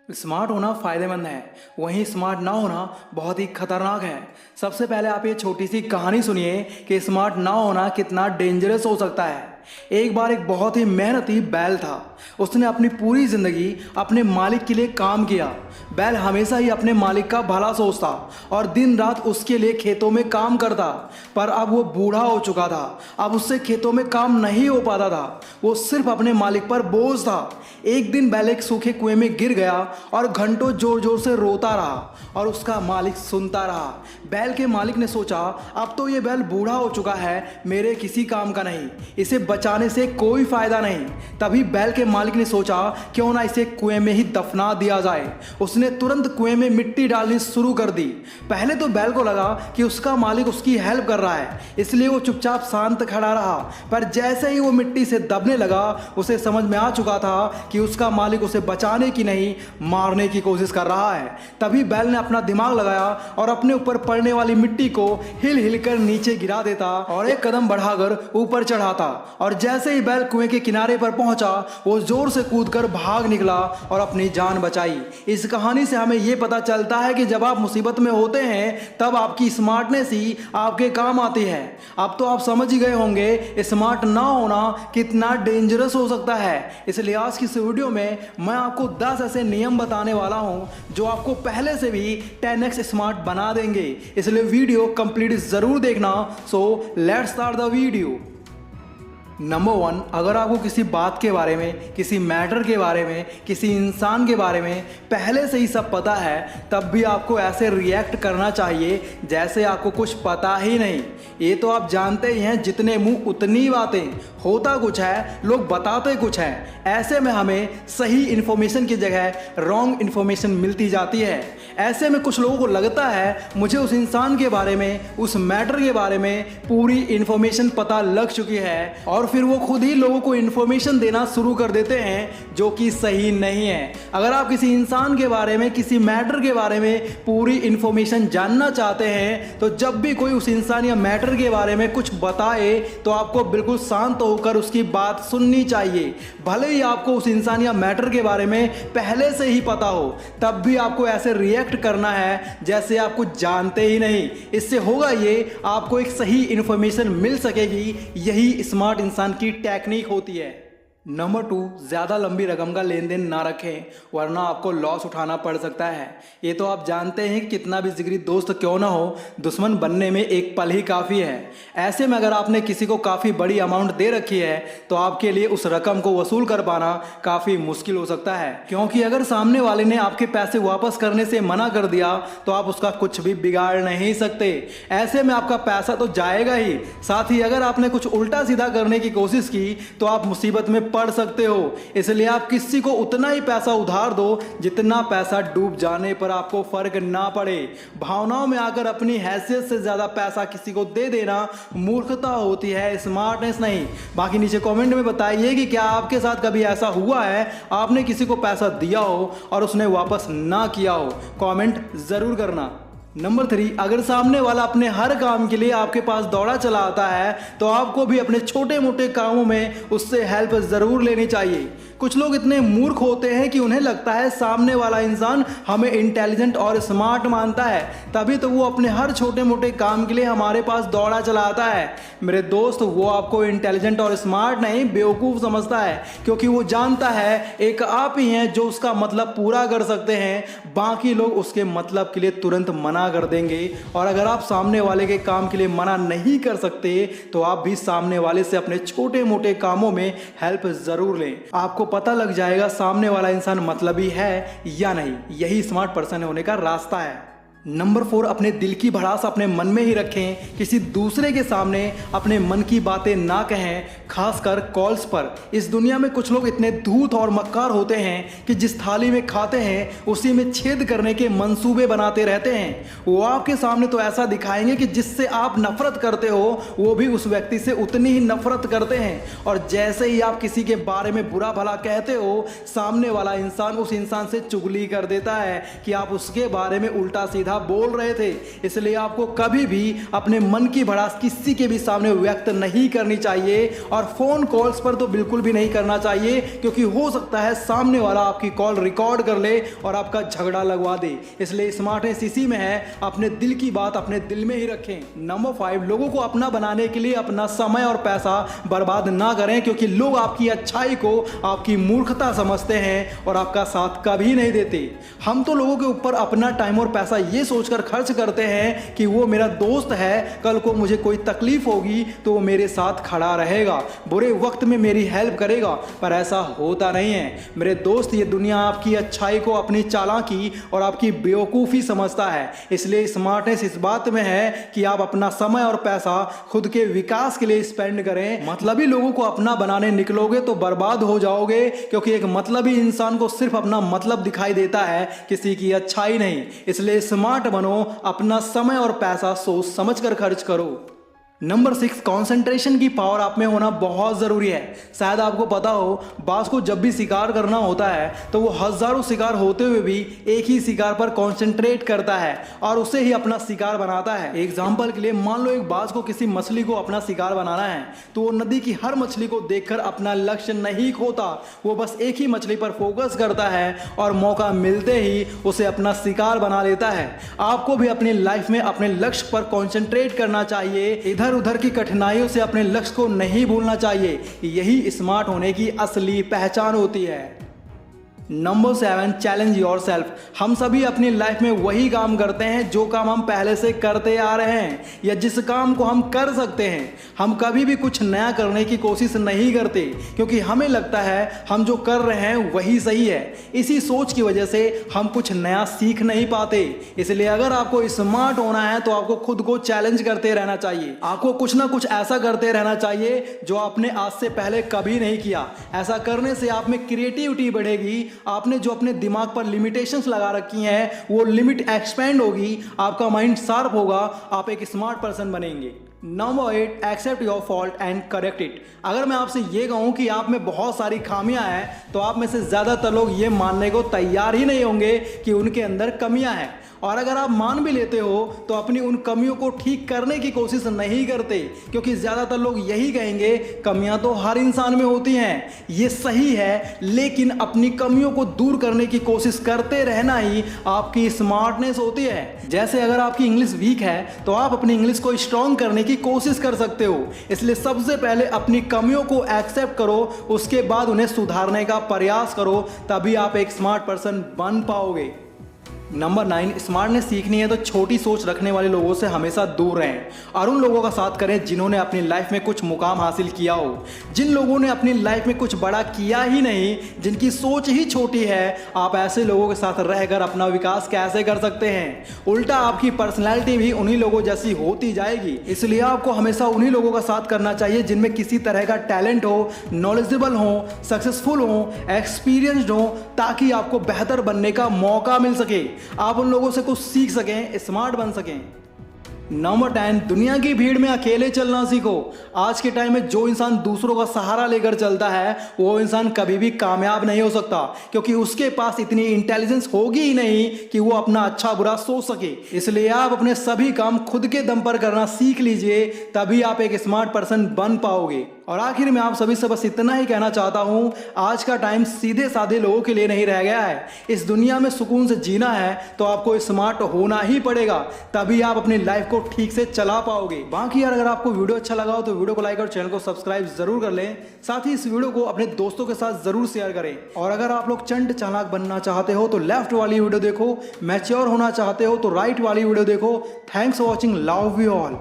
Smart होना फायदेमंद है, वहीं स्मार्ट ना होना बहुत ही खतरनाक है। सबसे पहले आप ये छोटी सी कहानी सुनिए कि स्मार्ट ना होना कितना डेंजरस हो सकता है। एक बार एक बहुत ही मेहनती बैल था। उसने अपनी पूरी जिंदगी अपने मालिक के लिए काम किया। बैल हमेशा ही अपने मालिक का भला सोचता और दिन रात उसके लिए खेतों में काम करता। पर अब वो बूढ़ा हो चुका था। अब उससे खेतों में काम नहीं हो पाता था। वो सिर्फ अपने मालिक पर बोझ था। एक दिन बैल एक सूखे कुएं में गिर गया और घंटों जोर जोर से रोता रहा और उसका मालिक सुनता रहा। बैल के मालिक ने सोचा, अब तो ये बैल बूढ़ा हो चुका है, मेरे किसी काम का नहीं, इसे बचाने से कोई फायदा नहीं। तभी बैल के मालिक ने सोचा, क्यों ना इसे कुएं में ही दफना दिया जाए। उसने तुरंत कुएं में मिट्टी डालनी शुरू कर दी। पहले तो बैल को लगा कि उसका मालिक उसकी हेल्प कर रहा है, इसलिए वो चुपचाप शांत खड़ा रहा। पर जैसे ही वो मिट्टी से दबने लगा, उसे समझ में आ चुका था कि उसका मालिक उसे बचाने की नहीं, मारने की कोशिश कर रहा है। तभी बैल ने अपना दिमाग लगाया और अपने ऊपर पड़ने वाली मिट्टी को हिल हिल कर नीचे गिरा देता और एक कदम बढ़ाकर ऊपर चढ़ाता। और जैसे ही बैल कुएं के किनारे पर पहुंचा, वो जोर से कूदकर भाग निकला और अपनी जान बचाई। इस कहानी से हमें यह पता चलता है कि जब आप मुसीबत में होते हैं, तब आपकी स्मार्टनेस ही आपके काम आती है। अब तो आप समझ ही गए होंगे स्मार्ट ना होना कितना डेंजरस हो सकता है। इसलिए आज की इस वीडियो में मैं आपको 10 ऐसे नियम बताने वाला हूं जो आपको पहले से भी 10x स्मार्ट बना देंगे। इसलिए वीडियो कंप्लीट जरूर देखना। So let's start the video. Number 1, अगर आपको किसी बात के बारे में, किसी मैटर के बारे में, किसी इंसान के बारे में पहले से ही सब पता है, तब भी आपको ऐसे रिएक्ट करना चाहिए जैसे आपको कुछ पता ही नहीं। ये तो आप जानते ही हैं, जितने मुंह उतनी बातें। होता कुछ है, लोग बताते कुछ हैं। ऐसे में हमें सही इन्फॉर्मेशन की जगह रॉन्ग इन्फॉर्मेशन मिलती जाती है। ऐसे में कुछ लोगों को लगता है मुझे उस इंसान के बारे में, उस मैटर के बारे में पूरी इन्फॉर्मेशन पता लग चुकी है, और फिर वो खुद ही लोगों को इन्फॉर्मेशन देना शुरू कर देते हैं जो कि सही नहीं है। अगर आप किसी इंसान के बारे में, किसी मैटर के बारे में पूरी इन्फॉर्मेशन जानना चाहते हैं, तो जब भी कोई उस इंसान या मैटर के बारे में कुछ बताए, तो आपको बिल्कुल शांत होकर उसकी बात सुननी चाहिए। भले ही आपको उस इंसान या मैटर के बारे में पहले से ही पता हो, तब भी आपको ऐसे रिएक्ट करना है जैसे आप कुछ जानते ही नहीं। इससे होगा ये, आपको एक सही इन्फॉर्मेशन मिल सकेगी। यही स्मार्ट इंसान की टेक्निक होती है। नंबर 2, ज़्यादा लंबी रकम का लेन देन ना रखें, वरना आपको लॉस उठाना पड़ सकता है। ये तो आप जानते हैं कि कितना भी जिगरी दोस्त क्यों ना हो, दुश्मन बनने में एक पल ही काफ़ी है। ऐसे में अगर आपने किसी को काफ़ी बड़ी अमाउंट दे रखी है, तो आपके लिए उस रकम को वसूल कर पाना काफ़ी मुश्किल हो सकता है। क्योंकि अगर सामने वाले ने आपके पैसे वापस करने से मना कर दिया, तो आप उसका कुछ भी बिगाड़ नहीं सकते। ऐसे में आपका पैसा तो जाएगा ही, साथ ही अगर आपने कुछ उल्टा सीधा करने की कोशिश की, तो आप मुसीबत में पड़ सकते हो। इसलिए आप किसी को उतना ही पैसा उधार दो जितना पैसा डूब जाने पर आपको फर्क ना पड़े। भावनाओं में आकर अपनी हैसियत से ज्यादा पैसा किसी को दे देना मूर्खता होती है, स्मार्टनेस नहीं। बाकी नीचे कमेंट में बताइए कि क्या आपके साथ कभी ऐसा हुआ है, आपने किसी को पैसा दिया हो और उसने वापस ना किया हो। कमेंट जरूर करना। नंबर 3, अगर सामने वाला अपने हर काम के लिए आपके पास दौड़ा चला आता है, तो आपको भी अपने छोटे मोटे कामों में उससे हेल्प जरूर लेनी चाहिए। कुछ लोग इतने मूर्ख होते हैं कि उन्हें लगता है सामने वाला इंसान हमें इंटेलिजेंट और स्मार्ट मानता है, तभी तो वो अपने हर छोटे मोटे काम के लिए हमारे पास दौड़ा चला आता है। मेरे दोस्त, वो आपको इंटेलिजेंट और स्मार्ट नहीं, बेवकूफ़ समझता है, क्योंकि वो जानता है एक आप ही हैं जो उसका मतलब पूरा कर सकते हैं। बाकी लोग उसके मतलब के लिए तुरंत मना कर देंगे। और अगर आप सामने वाले के काम के लिए मना नहीं कर सकते, तो आप भी सामने वाले से अपने छोटे मोटे कामों में हेल्प जरूर लें। आपको पता लग जाएगा सामने वाला इंसान मतलबी है या नहीं। यही स्मार्ट पर्सन होने का रास्ता है। नंबर 4, अपने दिल की भड़ास अपने मन में ही रखें। किसी दूसरे के सामने अपने मन की बातें ना कहें, खासकर कॉल्स पर। इस दुनिया में कुछ लोग इतने धूर्त और मक्कार होते हैं कि जिस थाली में खाते हैं उसी में छेद करने के मंसूबे बनाते रहते हैं। वो आपके सामने तो ऐसा दिखाएंगे कि जिससे आप नफरत करते हो, वो भी उस व्यक्ति से उतनी ही नफरत करते हैं। और जैसे ही आप किसी के बारे में बुरा भला कहते हो, सामने वाला इंसान उस इंसान से चुगली कर देता है कि आप उसके बारे में उल्टा सीधा सीधा बोल रहे थे। इसलिए आपको कभी भी अपने मन की भड़ास किसी के भी सामने व्यक्त नहीं करनी चाहिए और फोन कॉल्स पर तो बिल्कुल भी नहीं करना चाहिए, क्योंकि हो सकता है सामने वाला आपकी कॉल रिकॉर्ड कर ले और आपका झगड़ा लगवा दे। इसलिए स्मार्टनेस इसी में है, अपने दिल की बात अपने दिल में ही रखें। नंबर 5, लोगों को अपना बनाने के लिए अपना समय और पैसा बर्बाद ना करें, क्योंकि लोग आपकी अच्छाई को आपकी मूर्खता समझते हैं और आपका साथ कभी नहीं देते। हम तो लोगों के ऊपर अपना टाइम और पैसा ये सोचकर खर्च करते हैं कि वो मेरा दोस्त है, कल को मुझे कोई तकलीफ होगी तो वो मेरे साथ खड़ा रहेगा, बुरे वक्त में मेरी हेल्प करेगा, पर ऐसा होता नहीं है मेरे दोस्त। ये दुनिया आपकी अच्छाई को अपनी चालाकी और आपकी बेवकूफ़ी समझता है। इसलिए स्मार्टनेस इस बात में है कि आप अपना समय और पैसा खुद के विकास के लिए स्पेंड करें। मतलबी लोगों को अपना बनाने निकलोगे तो बर्बाद हो जाओगे, क्योंकि एक मतलबी इंसान को सिर्फ अपना मतलब दिखाई देता है, किसी की अच्छाई नहीं। इसलिए स्मार्ट बनो, अपना समय और पैसा सोच समझ कर खर्च करो। नंबर 6, कंसंट्रेशन की पावर आप में होना बहुत ज़रूरी है। शायद आपको पता हो, बाज को जब भी शिकार करना होता है तो वो हज़ारों शिकार होते हुए भी एक ही शिकार पर कंसंट्रेट करता है और उसे ही अपना शिकार बनाता है। एग्जाम्पल के लिए मान लो एक बाज को किसी मछली को अपना शिकार बनाना है तो वो नदी की हर मछली को देखकर अपना लक्ष्य नहीं खोता, वो बस एक ही मछली पर फोकस करता है और मौका मिलते ही उसे अपना शिकार बना लेता है। आपको भी अपनी लाइफ में अपने लक्ष्य पर कॉन्सेंट्रेट करना चाहिए, इधर उधर की कठिनाइयों से अपने लक्ष्य को नहीं भूलना चाहिए। यही स्मार्ट होने की असली पहचान होती है। Number 7, challenge your self. हम सभी अपनी लाइफ में वही काम करते हैं जो काम हम पहले से करते आ रहे हैं या जिस काम को हम कर सकते हैं। हम कभी भी कुछ नया करने की कोशिश नहीं करते, क्योंकि हमें लगता है हम जो कर रहे हैं वही सही है। इसी सोच की वजह से हम कुछ नया सीख नहीं पाते। इसलिए अगर आपको स्मार्ट होना है तो आपको खुद को चैलेंज करते रहना चाहिए। आपको कुछ ना कुछ ऐसा करते रहना चाहिए जो आपने आज से पहले कभी नहीं किया। ऐसा करने से आप में क्रिएटिविटी बढ़ेगी, आपने जो अपने दिमाग पर लिमिटेशंस लगा रखी हैं वो लिमिट एक्सपेंड होगी, आपका माइंड शार्प होगा, आप एक स्मार्ट पर्सन बनेंगे। Number 8, except your fault and correct it. अगर मैं आपसे ये कहूँ कि आप में बहुत सारी खामियां हैं तो आप में से ज़्यादातर लोग ये मानने को तैयार ही नहीं होंगे कि उनके अंदर कमियां हैं, और अगर आप मान भी लेते हो तो अपनी उन कमियों को ठीक करने की कोशिश नहीं करते, क्योंकि ज़्यादातर लोग यही कहेंगे कमियां तो हर इंसान में होती हैं। ये सही है, लेकिन अपनी कमियों को दूर करने की कोशिश करते रहना ही आपकी स्मार्टनेस होती है। जैसे अगर आपकी इंग्लिश वीक है तो आप अपनी इंग्लिश को स्ट्रॉन्ग करने की कोशिश कर सकते हो। इसलिए सबसे पहले अपनी कमियों को एक्सेप्ट करो, उसके बाद उन्हें सुधारने का प्रयास करो, तभी आप एक स्मार्ट पर्सन बन पाओगे। नंबर 9, स्मार्टनेस सीखनी है तो छोटी सोच रखने वाले लोगों से हमेशा दूर रहें और उन लोगों का साथ करें जिन्होंने अपनी लाइफ में कुछ मुकाम हासिल किया हो। जिन लोगों ने अपनी लाइफ में कुछ बड़ा किया ही नहीं, जिनकी सोच ही छोटी है, आप ऐसे लोगों के साथ रहकर अपना विकास कैसे कर सकते हैं? उल्टा आपकी पर्सनैलिटी भी उन्हीं लोगों जैसी होती जाएगी। इसलिए आपको हमेशा उन्हीं लोगों का साथ करना चाहिए जिनमें किसी तरह का टैलेंट हो, नॉलेजेबल हो, सक्सेसफुल हो, एक्सपीरियंस्ड हो, ताकि आपको बेहतर बनने का मौका मिल सके, आप उन लोगों से कुछ सीख सकें, स्मार्ट बन सकें। नंबर 10, दुनिया की भीड़ में अकेले चलना सीखो। आज के टाइम में जो इंसान दूसरों का सहारा लेकर चलता है वो इंसान कभी भी कामयाब नहीं हो सकता, क्योंकि उसके पास इतनी इंटेलिजेंस होगी ही नहीं कि वो अपना अच्छा बुरा सोच सके। इसलिए आप अपने सभी काम खुद के दम पर करना सीख लीजिए, तभी आप एक स्मार्ट पर्सन बन पाओगे। और आखिर में आप सभी से बस इतना ही कहना चाहता हूं, आज का टाइम सीधे साधे लोगों के लिए नहीं रह गया है। इस दुनिया में सुकून से जीना है तो आपको स्मार्ट होना ही पड़ेगा, तभी आप अपनी लाइफ को ठीक से चला पाओगे। बाकी यार, अगर आपको वीडियो अच्छा लगा हो तो वीडियो को लाइक और चैनल को सब्सक्राइब जरूर कर लें। साथ ही इस वीडियो को अपने दोस्तों के साथ जरूर शेयर करें। और अगर आप लोग चंड चालाक बनना चाहते हो तो लेफ्ट वाली वीडियो देखो, मैच्योर होना चाहते हो तो राइट वाली वीडियो देखो। Thanks for watching, love you all.